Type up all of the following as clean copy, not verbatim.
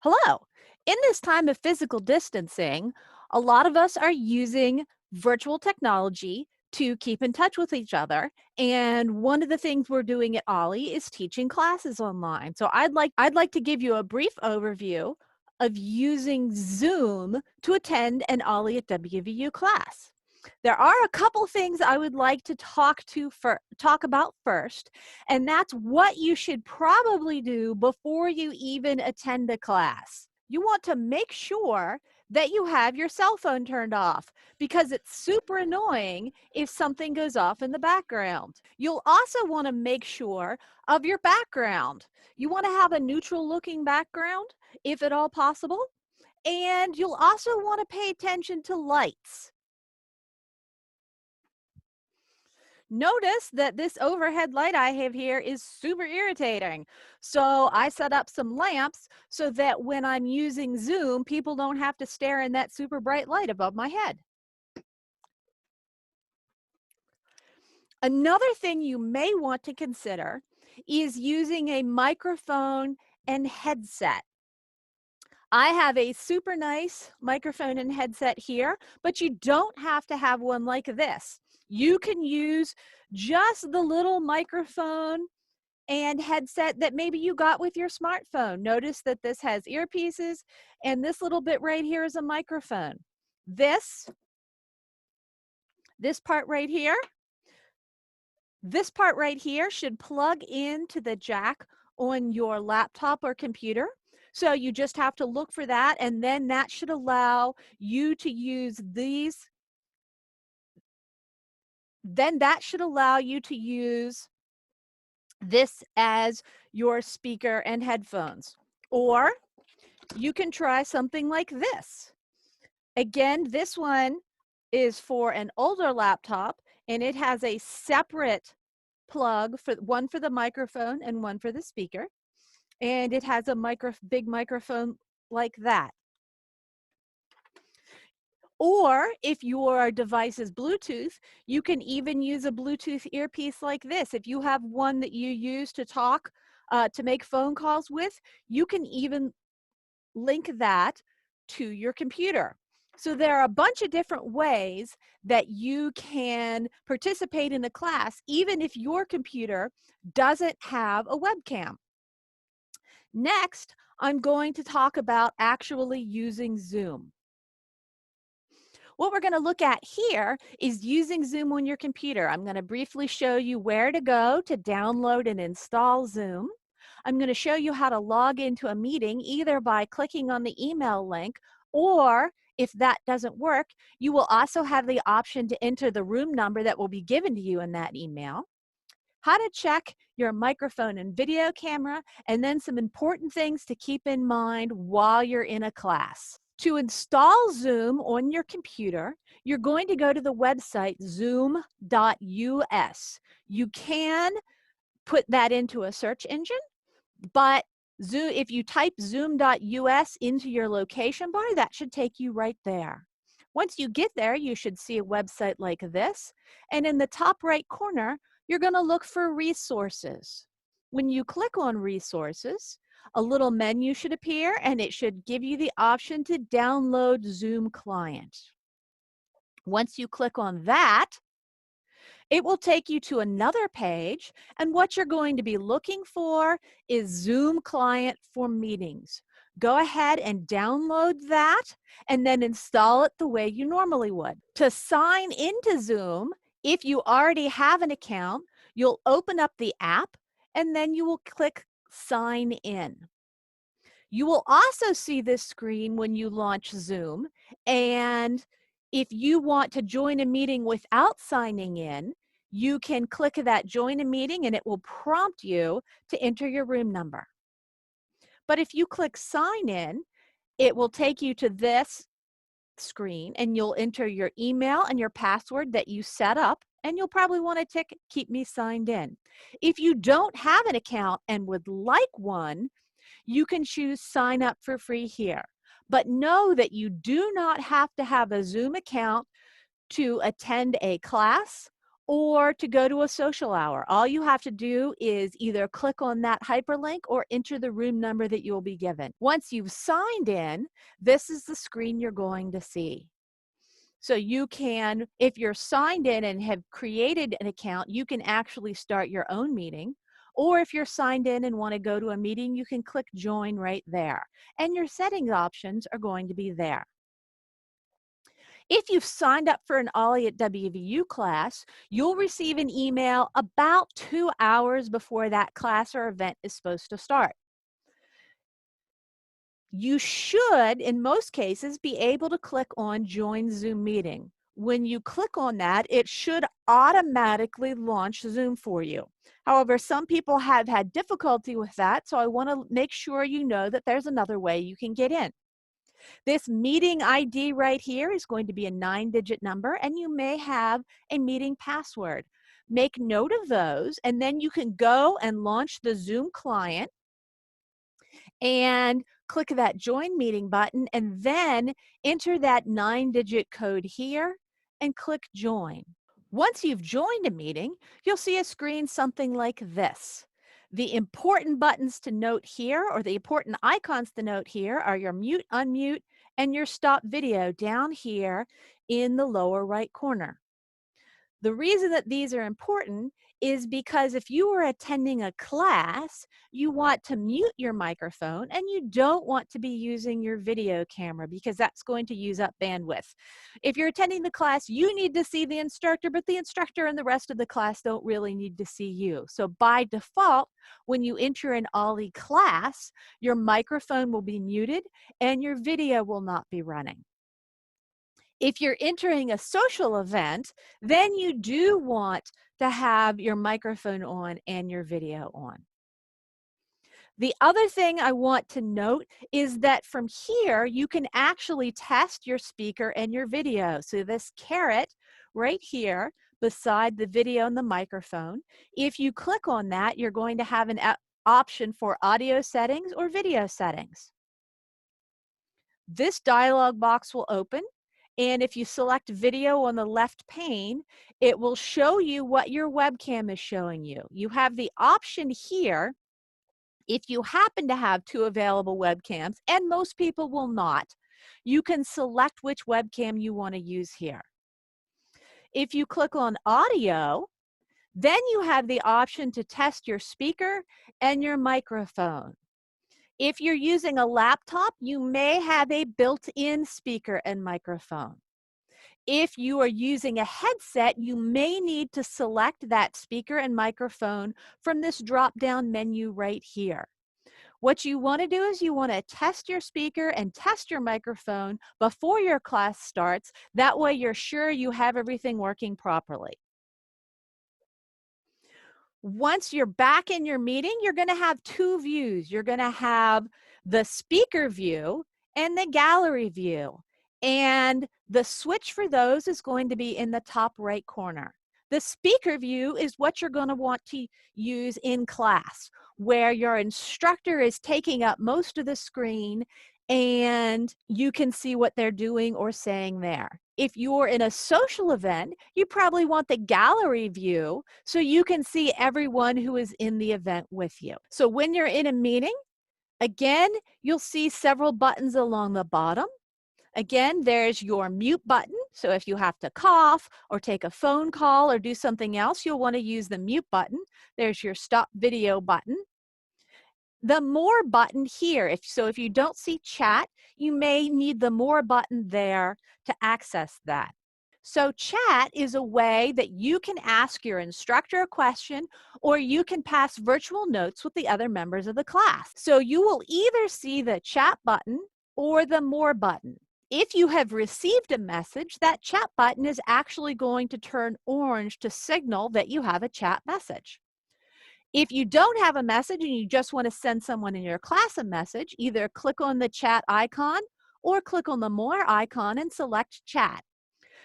Hello. In this time of physical distancing, a lot of us are using virtual technology to keep in touch with each other. And one of the things we're doing at OLLI is teaching classes online. So I'd like to give you a brief overview of using Zoom to attend an OLLI at WVU class. There are a couple things I would like to talk about first, and that's what you should probably do before you even attend a class. You want to make sure that you have your cell phone turned off because it's super annoying if something goes off in the background. You'll also want to make sure of your background. You want to have a neutral looking background if at all possible. And you'll also want to pay attention to lights. Notice that this overhead light I have here is super irritating. So I set up some lamps so that when I'm using Zoom, people don't have to stare in that super bright light above my head. Another thing you may want to consider is using a microphone and headset. I have a super nice microphone and headset here, but you don't have to have one like this. You can use just the little microphone and headset that maybe you got with your smartphone. Notice that this has earpieces and this little bit right here is a microphone. This part right here, should plug into the jack on your laptop or computer. So you just have to look for that, and then that should allow you to use these. Then that should allow you to use this as your speaker and headphones. Or you can try something like this. Again, this one is for an older laptop, and it has a separate plug, one for the microphone and one for the speaker. And it has a big microphone like that. Or if your device is Bluetooth, you can even use a Bluetooth earpiece like this. If you have one that you use to talk, to make phone calls with, you can even link that to your computer. So there are a bunch of different ways that you can participate in a class, even if your computer doesn't have a webcam. Next, I'm going to talk about actually using Zoom. What we're going to look at here is using Zoom on your computer. I'm going to briefly show you where to go to download and install Zoom. I'm going to show you how to log into a meeting either by clicking on the email link, or if that doesn't work, you will also have the option to enter the room number that will be given to you in that email. How to check your microphone and video camera, and then some important things to keep in mind while you're in a class. To install Zoom on your computer, you're going to go to the website zoom.us. You can put that into a search engine, but if you type zoom.us into your location bar, that should take you right there. Once you get there, you should see a website like this, and in the top right corner, you're going to look for resources. When you click on resources, a little menu should appear, and it should give you the option to download Zoom client. Once you click on that, it will take you to another page, and what you're going to be looking for is Zoom client for meetings. Go ahead and download that and then install it the way you normally would. To sign into Zoom, if you already have an account, you'll open up the app and then you will click Sign In. You will also see this screen when you launch Zoom, and if you want to join a meeting without signing in, you can click that Join a Meeting and it will prompt you to enter your room number. But if you click Sign In, it will take you to this screen and you'll enter your email and your password that you set up, and you'll probably want to tick Keep Me Signed In. If you don't have an account and would like one, you can choose Sign Up for Free here. But know that you do not have to have a Zoom account to attend a class or to go to a social hour. All you have to do is either click on that hyperlink or enter the room number that you'll be given. Once you've signed in, this is the screen you're going to see. So you can, if you're signed in and have created an account, you can actually start your own meeting. Or if you're signed in and want to go to a meeting, you can click join right there. And your settings options are going to be there. If you've signed up for an OLLI at WVU class, you'll receive an email about 2 hours before that class or event is supposed to start. You should, in most cases, be able to click on Join Zoom Meeting. When you click on that, it should automatically launch Zoom for you. However, some people have had difficulty with that, so I want to make sure you know that there's another way you can get in. This meeting ID right here is going to be a 9-digit number, and you may have a meeting password. Make note of those, and then you can go and launch the Zoom client and click that join meeting button, and then enter that 9-digit code here and click join. Once you've joined a meeting, you'll see a screen something like this. The important buttons to note here, or the important icons to note here, are your mute, unmute, and your stop video down here in the lower right corner. The reason that these are important is because if you are attending a class, you want to mute your microphone and you don't want to be using your video camera because that's going to use up bandwidth. If you're attending the class, you need to see the instructor, but the instructor and the rest of the class don't really need to see you. So by default, when you enter an OLLI class, your microphone will be muted and your video will not be running. If you're entering a social event, then you do want to have your microphone on and your video on. The other thing I want to note is that from here, you can actually test your speaker and your video. So this caret right here beside the video and the microphone, if you click on that, you're going to have an option for audio settings or video settings. This dialog box will open. And if you select video on the left pane, it will show you what your webcam is showing you. You have the option here, if you happen to have 2 available webcams, and most people will not, you can select which webcam you want to use here. If you click on audio, then you have the option to test your speaker and your microphone. If you're using a laptop, you may have a built-in speaker and microphone. If you are using a headset, you may need to select that speaker and microphone from this drop-down menu right here. What you want to do is you want to test your speaker and test your microphone before your class starts. That way you're sure you have everything working properly. Once you're back in your meeting, you're going to have 2 views. You're going to have the speaker view and the gallery view. And the switch for those is going to be in the top right corner. The speaker view is what you're going to want to use in class, where your instructor is taking up most of the screen and you can see what they're doing or saying there. If you're in a social event, you probably want the gallery view so you can see everyone who is in the event with you. So when you're in a meeting, again, you'll see several buttons along the bottom. Again, there's your mute button. So if you have to cough or take a phone call or do something else, you'll want to use the mute button. There's your stop video button. The more button here, if you don't see chat, you may need the more button there to access that. So chat is a way that you can ask your instructor a question or you can pass virtual notes with the other members of the class. So you will either see the chat button or the more button. If you have received a message, that chat button is actually going to turn orange to signal that you have a chat message. If you don't have a message and you just want to send someone in your class a message, either click on the chat icon or click on the more icon and select chat.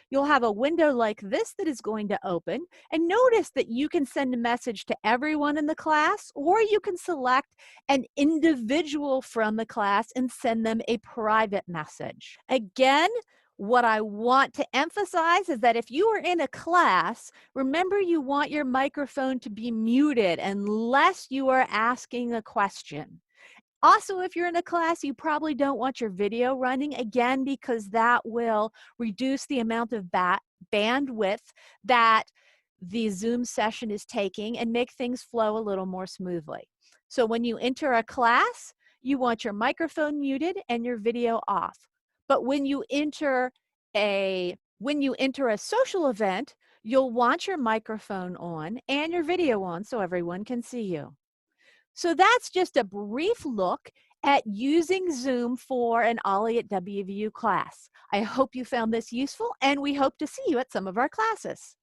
You'll have a window like this that is going to open, and notice that you can send a message to everyone in the class, or you can select an individual from the class and send them a private message. Again, What I want to emphasize is that if you are in a class, remember you want your microphone to be muted unless you are asking a question. Also, if you're in a class, you probably don't want your video running, again, because that will reduce the amount of bandwidth that the Zoom session is taking and make things flow a little more smoothly. So when you enter a class, you want your microphone muted and your video off. But when you enter a social event, you'll want your microphone on and your video on so everyone can see you. So that's just a brief look at using Zoom for an OLLI at WVU class. I hope you found this useful, and we hope to see you at some of our classes.